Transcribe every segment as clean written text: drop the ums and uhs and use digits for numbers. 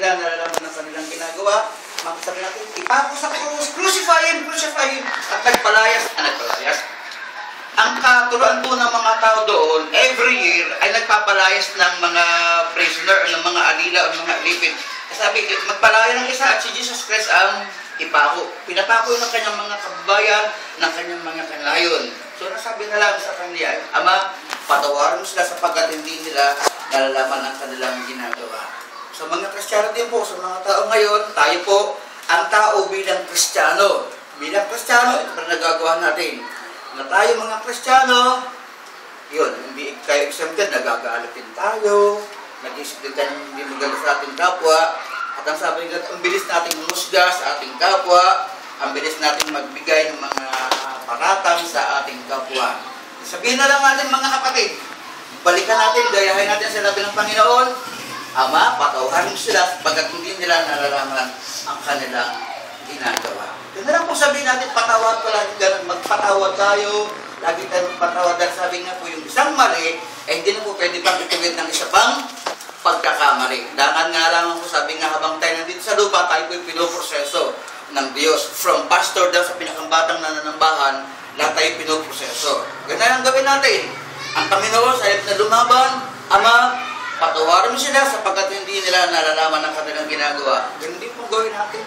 nila, nalalaman ng kanilang ginagawa, makita natin, ipako sa krus, crucify him, at nagpalayas. Ang katuruan po ng mga tao doon, every year, ay nagpapalayas ng mga prisoner, ng mga alila, o mga alipin. Sabi, magpalaya ng isa at si Jesus Christ ang ipako. Pinapako ng kanyang mga kababayan, ng kanyang mga kanayon. So, nasabi na lang sa kanya, Ama, patawarin mo sila sapagkat hindi nila nalalaman ang kanilang ginagawa. Sa mga Kristiyano din po, sa mga tao ngayon, tayo po, ang tao bilang Kristiyano. Bilang Kristiyano, ito pa nagagawa natin. Na tayo mga Kristiyano, yun, hindi kayo exempted, nagagalitin tayo, nag-isip din tayo hindi magalit sa ating kapwa, at ang sabi nila, ang bilis nating umusga sa ating kapwa, ang bilis nating magbigay ng mga paratang sa ating kapwa. Sabihin na lang natin mga kapatid, balikan natin, gayahin natin sa sinabi ng Panginoon, Ama, patawarin sila pagkat hindi nila nalalaman ang kanilang ginagawa. Yun na lang po sabihin natin, patawad ko lang, magpatawad tayo, lagi tayo magpatawad. Dahil sabi nga po, yung isang mali, hindi na po pwede pang ituwid ng isa pang pagkakamali. Dahan nga lang po, sabi nga habang tayo nandito sa lupa, tayo po yung pinoproseso ng Diyos. From pastor down sa pinakabatang nananambahan, lahat tayo pinoproseso. Ganyan ang gawin natin. Ang Panginoon, sa halip na lumaban, Ama, patawarin mo sila sapagkat hindi nila nalalaman ang kanilang ginagawa. Ganun din po gawin natin.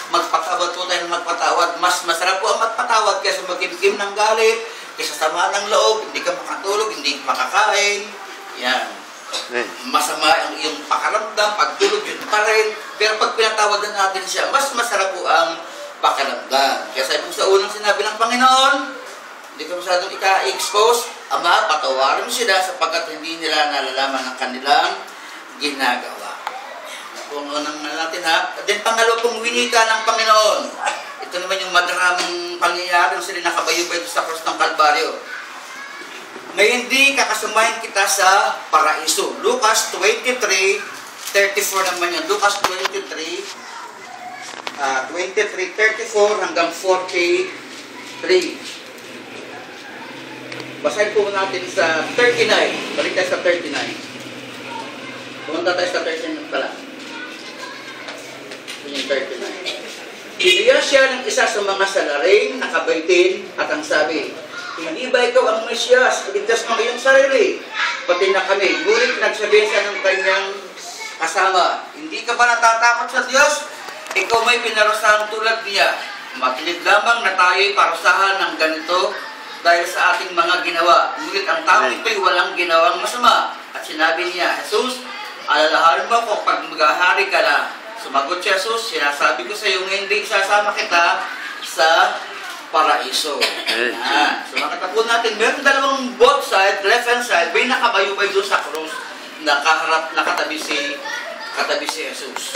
Magpatawad po tayo ng magpatawad. Mas masarap po ang magpatawad kaysa magkimkim ng galit, kaysa sama ng loob, hindi ka makatulog, hindi ka makakain. Yan. Masama ang iyong pakaramdam, pagtulog yun pa rin. Pero pag pinatawadan natin siya, mas masarap po ang pakaramdam. Kaya sabi po sa unang sinabi ng Panginoon, hindi ka masyadong ika-expose, Ama, patawarin mo sila sapagkat hindi nila nalalaman ang kanilang ginagawa. Kung unang natin ha. At then pangalawa pong winika ng Panginoon. Ito naman yung madaraming pangyayari sila nakabayubay sa cross ng Kalbaryo. Na hindi kakasamahin kita sa paraiso. Lucas 23:34 naman yun. Lucas 23:34 hanggang 43. Basahin po natin sa 39. Balik tayo sa 39. Pumunta tayo sa 39 pala. Yung 39. Iniya siya ng isa sa mga salaring nakabaitin at ang sabi, hindi ba ikaw ang Mesyas? Iligtas mo iyong sarili. Pati na kami. Ngunit nagsabi siya ng kanyang kasama, hindi ka ba natatakot sa Diyos? Ikaw may pinarusahan tulad niya. Makinig lamang na tayo'y parusahan ng ganito dahil sa ating mga ginawa. Ngunit ang tao ito'y walang ginawang masama. At sinabi niya, Jesus, alalahanin mo ko pag maghahari ka na. Sumagot si Jesus, sinasabi ko sa iyo, hindi isasama kita sa paraiso. So makita po natin, meron dalawang both side, left hand side, may nakabayubay doon sa krus, nakatabi si Jesus.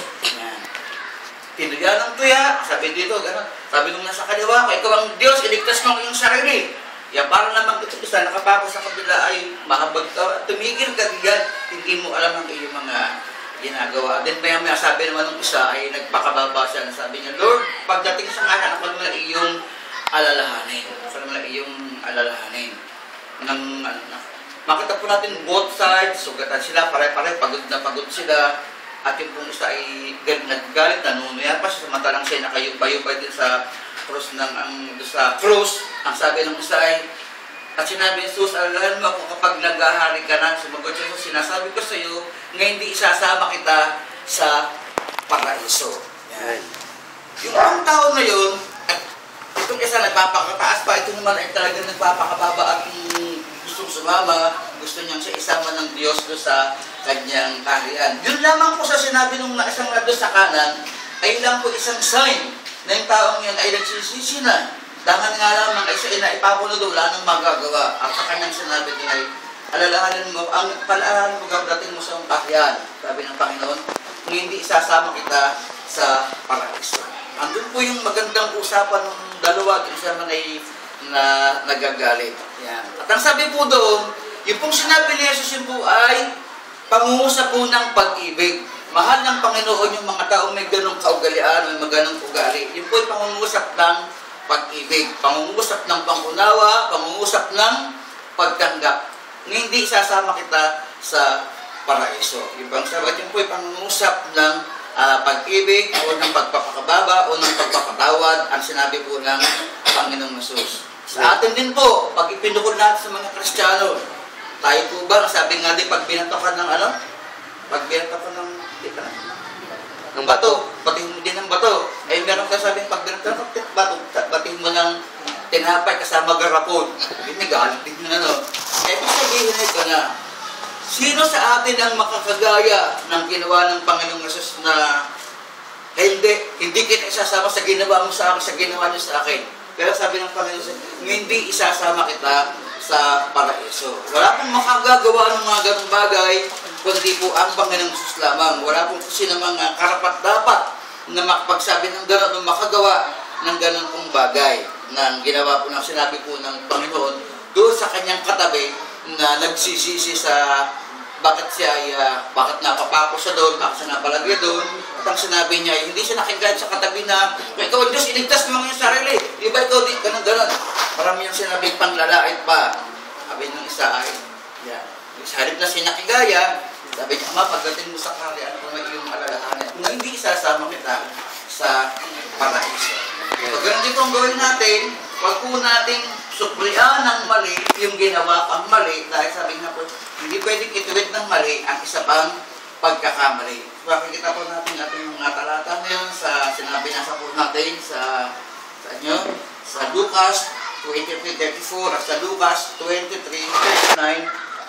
Tinulyan ng tuya, sabi dito, gano'n. Sabi nung nasa kaliwa ko, ikaw ang Diyos, iligtas mo ang iyong sarili. Yan, para naman ito isa, nakapako sa kabila ay mahabag ka, tumigil ka diyan, hindi mo alam ang iyong mga ginagawa. Then maya sabi naman ng isa ay nagpakababa siya, sabi niya, Lord, pagdating sa ngayon, ako naman iyong alalahanin. Ako naman iyong alalahanin. Makita po natin both sides, sugatan sila, pare-pare, pagod na pagod sila. At yung pong isa ay naggalit, nanunuyan pa siya, samantalang siya nakayubay-ubay din sa cross sa cross. Ang sabi ng isa ay, at sinabi ni Jesus, alalahan mo ako kapag naghahari ka na, sumagot siya, sinasabi ko sa iyo, ngayon hindi isasama kita sa paraiso. Yan. Yung ang tao na yun, itong isa nagpapakataas pa, ito naman ay talagang nagpapakababa at gustong sumama, gusto niyang siya isama ng Diyos doon sa kanyang kaharian. Yun lamang po sa sinabi nung isang doon sa kanan, ay lang po isang sign na yung taong yan ay nagsisisi na. Dangan nga lamang ay siya inaipapuno doon, wala nang magagawa. At sa kanyang sinabi din ay, alalahanin mo, ang palaalahanin mo gagdating mo sa kaharian, sabi ng Panginoon, kung hindi isasama kita sa paraiso. Andun po yung magandang usapan ng dalawa, kung siya man ay nagagalit. Yan. At ang sabi po doon, yung pong sinabi ni Jesus yun po ay pangungusap po ng pag-ibig. Mahal ng Panginoon yung mga taong may ganong kaugalian, may ganong ugali. Yun po ay pangungusap ng pag-ibig, pangungusap ng pangunawa, pangungusap ng pagtanggap. Hindi isasama kita sa paraiso. Yung pang sabat yun po ay pangungusap ng pag-ibig, unang pagpapakababa, unang pagpapatawad, ang sinabi po ng Panginoong Jesus. Sa atin din po, pag ipinukod natin sa mga Kristiyano, tayo po ba, sabi nga din, pag binatokan ng ano? Pag binatokan ng, ng bato, batiin mo din ng bato. Eh, meron ka sabihin, pag binatokan ng bato, batiin mo ng tinapay kasama garapon. Binigalit din yun, ano? Eh, sabihin ito na, sino sa atin ang makakagaya ng ginawa ng Panginoong Jesus na hindi kita isasama sa ginawa mo sa akin, sa ginawa niyo sa akin. Pero sabi ng Panginoon, hindi isasama kita sa paraiso. Wala pong makagagawa ng mga ganong bagay, kundi po ang Panginoong Jesus lamang. Wala pong sino mga karapat-dapat na makapagsabi ng gano'n o makagawa ng gano'n pong bagay na ginawa po ng sinabi po ng Panginoon doon sa kanyang katabi na nagsisisi sa bakit napapako siya doon, bakit siya napalagay doon. At ang sinabi niya, hindi siya nakinggan sa katabi na, ikaw ang Diyos, iligtas mo ang iyong sarili. Di ba ikaw, ganun. Marami yung sinabing panglalait pa. Sabi ng isa ay, sa halip na sinakigaya, sabi niya, Ama, pagdating mo sa kari, ano naman iyong alalahanin? Kung hindi isasama kita sa paraiso. Pag ganun din kung gawin natin, wag po nating suprian ng mali yung ginawa pang mali dahil sabi nga po, hindi pwedeng ituwid ng mali ang isa pang pagkakamali. Makikita po natin ating mga talata ngayon sa sinabi nasa po natin sa Lucas 23:34 at sa Lucas 23:9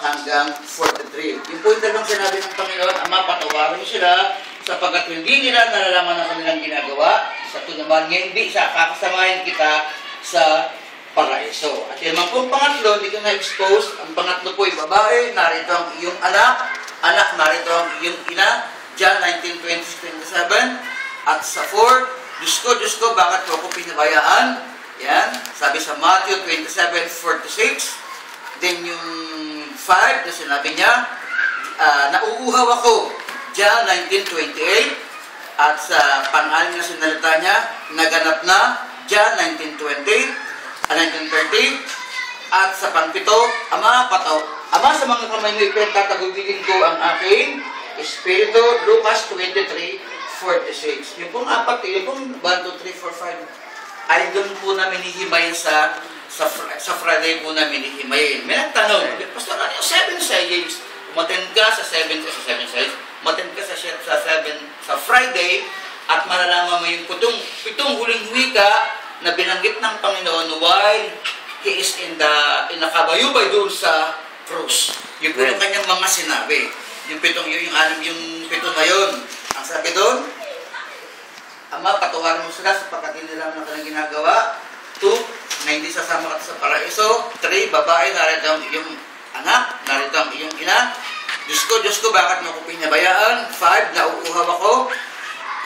hanggang 43. Yung po yung dalawang sinabi ng Panginoon, Ama, patawarin sila sapagkat hindi nila nalalaman ang kanilang ginagawa. Sa ito naman, hindi sa kakasamahin kita sa paraiso. At yung mga pong pangatlo, hindi ka na-expose. Ang pangatlo po ay babae, narito ang iyong anak, narito ang iyong ina, John 19:27. At sa 4, Diyos ko, bakit mo ako pinabayaan? Yan, sabi sa Matthew 27:46. Then yung 5, na sinabi niya, nauuhaw ako, John 19:28. At sa pang-anim na sinalita niya, naganap na, John 19:20. 19:30. At sa pang-7, Ama, sa mga kamay mo ipinagtatagubigin ko ang aking Espiritu, Lucas 23:46. Yung pong apat, yung pong 1, 2, 3, 4, 5, ay doon po namin hihimayin sa Friday po namin hihimayin. May nagtanong, Pastor, ano yung 7 sayings? Umattend ka sa 7 sayings, umattend ka sa Friday, at malalaman mo yung pitong huling wika na binanggit ng Panginoon while He is in nakabayubay doon sa cross. Yung po yung kanyang mga sinabi. Yung pito na yun. Ang sabi doon, Ama, patawarin mo sila sapagkat hindi nila ang kanilang ginagawa. 2, na hindi sasama ka sa paraiso. 3, babae, narito ang iyong anak, narito ang iyong ina. Diyos ko, bakit mo ko pinabayaan? 5, nauuhaw ako.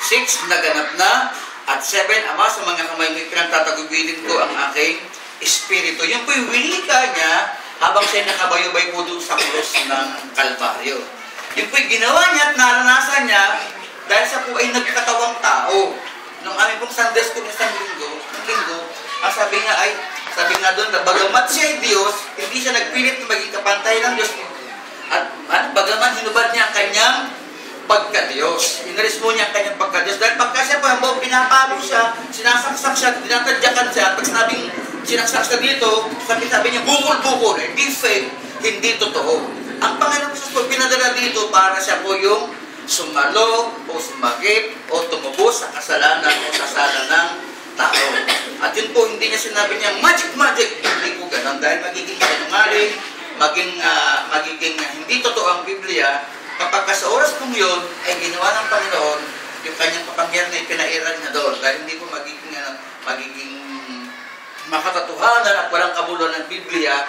6, naganap na. At 7, Ama, sa mga kamay mo pinagtatagubilin ko ang aking Espiritu. Yun po yung winika niya habang siya nakabayubay po doon sa krus ng Kalbaryo. Yun po yung ginawa niya at naranasan niya dahil siya po ay nagkatawang tao. Nung aming pong Sunday School isang linggo, ang sabi nga doon na bagamat siya ay Diyos, hindi siya nagpilit na maging kapantay ng Diyos. At bagaman hinubad niya ang kanyang pagka-Diyos. Inalis mo niya ang kanyang pagka-Diyos. Dahil pagka siya po, habang pinapalo siya, sinasaksak siya, dinatadyakan siya, at pag sinabing sinaksak siya dito, sabi niya, bukol-bukol, hindi fake, hindi totoo. Ang Panginoon Jesus po, pinadala dito para siya po yung sumalo, o sumagip, o tumubos sa kasalanan o sasala ng tao. At yun po, hindi niya sinabi niya, magic, hindi po ganun. Dahil magiging sinungaling, magiging hindi totoo ang Biblia, kapag sa oras pong yun, ay ginawa ng Panginoon, yung kanyang kapangyarihan na ipinairal niya doon, dahil hindi po magiging makatotohanan at walang kabuluhan ng Biblia,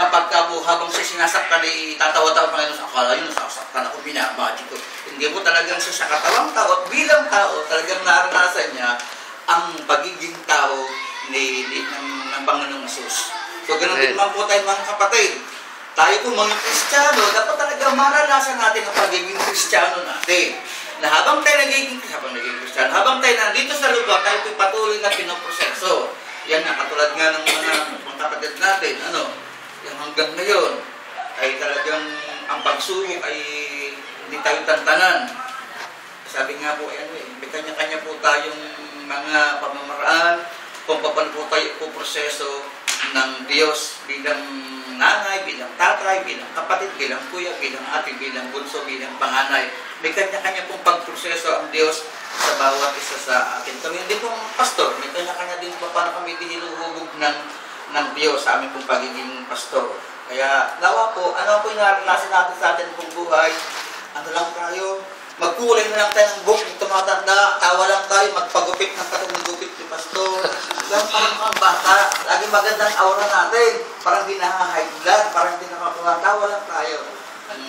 kapag ka po habang siya sinasaktan ay tatawa-tawa Panginoon sa akala yun, nasasaktan ako, binamagi ko. Hindi po talagang siya sa katawang tao at bilang tao, talagang naranasan niya ang pagiging tao ng Panginoong Jesus. So, ganun din man po tayo mga kapatid. Tayo po mga Kristiyano, dapat talaga maranasan natin ang pagiging Kristiyano natin. Na habang tayo nagiging Kristiyano, habang tayo nandito sa lugar, tayo po patuloy na pinoproseso. Yan nga, katulad nga ng mga kapatid natin, yung hanggang ngayon, ay talagang ang pagsubok ay hindi tayo tantanan. Sabi nga po, may kanya-kanya po tayong mga pamamaraan kung paano po tayo proseso ng Diyos bilang nanay, bilang tatay, bilang kapatid, bilang kuya, bilang ate, bilang bunso, bilang panganay. May kanya-kanya pong pagproseso ang Diyos sa bawat isa sa atin. Kami din pong pastor, may kanya-kanya din po paano kami dihinuhubog ng Diyos sa aming pong pagiging pastor. Kaya nawa po, ano po yung naranasan natin sa atin pong buhay? Ano lang tayo? Magkulay na lang tayo ng book, tumatanda, tawa lang tayo, magpagupit ng katong gupit ni pastor. Lang parang mga bata, lagi magandang aura natin. Parang di high blood, parang di nakakuha, tawa lang tayo.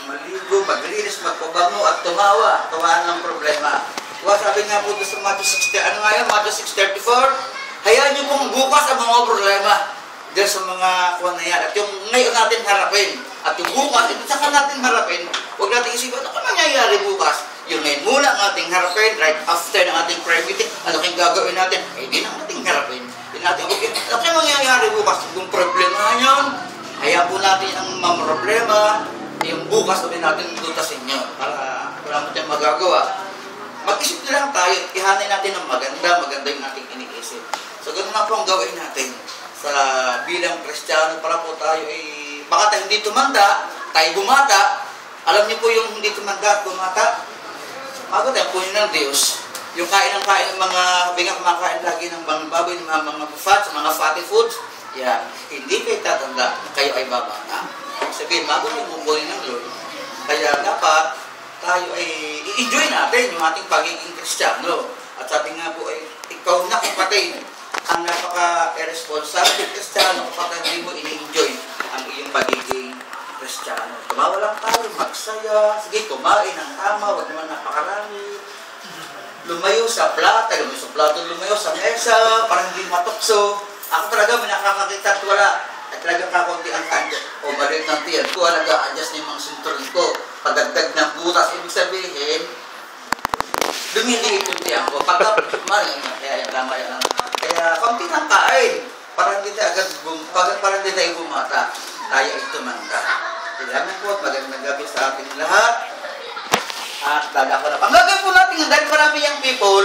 Maligo, maglinis, magpabango at tumawa. Tuwa ng problema. Sabi nga po sa Matthew 6, ano nga yun, Matthew 6:34, hayaan niyo pong bukas ang mga problema dahil sa mga kuha na yan. At yung ngayon natin harapin. At yung bukas, saka natin harapin, huwag natin isipin, ano mangyayari bukas? Yung ngayon muna ang ating harapin, right after ng ating prayer meeting, ano kayong gagawin natin? Hindi na ating harapin. Hindi natin, okay, ano kayong mangyayari bukas? Yung problema yun, hayaan po natin ang mga problema, yung bukas ulit natin dutasin nyo para wala mo tayong magagawa. Mag-isip na lang tayo, ihanay natin ng maganda yung ating iniisip. So, ganun na po ang gawin natin sa bilang Kristiyano para po tayo baka tayo hindi tumanda, tayo bumata. Alam niyo po yung hindi tumanda at bumata? Bago tayo po yun ng Diyos. Yung kain ng mga bingang kumakain lagi ng mga baboy, ng mga fats, mga fatty foods, yan, hindi kayo tatanda, kayo ay babata. Sabihin, bago tayo bubuhin ng Lord. Kaya dapat tayo ay i-enjoy natin yung ating pagiging Kristiyano. At sabi nga po ay, ikaw na kapatid, ang napaka-irresponsible Kristiyano kapag hindi mo ini-enjoy ang iyong pagiging Kristiyano. Tumawa lang tayo, magsaya, sige, kumain ng tama, huwag naman napakarami. Lumayo sa plato, lumayo sa mesa, parang hindi matukso. Ako talaga, may nakakakita at wala. At talagang kakunti ang kanto. O maliit ng tiyan ko, nag-a-adjust na yung mga sinturon ko. Pagdagdag ng butas, ibig sabihin, lumiliit yung tiyan ko. Kaya yung tama yan. Kaya, kaunti ng kain. Parang hindi tayo bumata. Tayo ay tumanda. Salamat po at magandang gabi sa ating lahat. At dala ko na. Ang gagawin po natin, dahil marami yung people,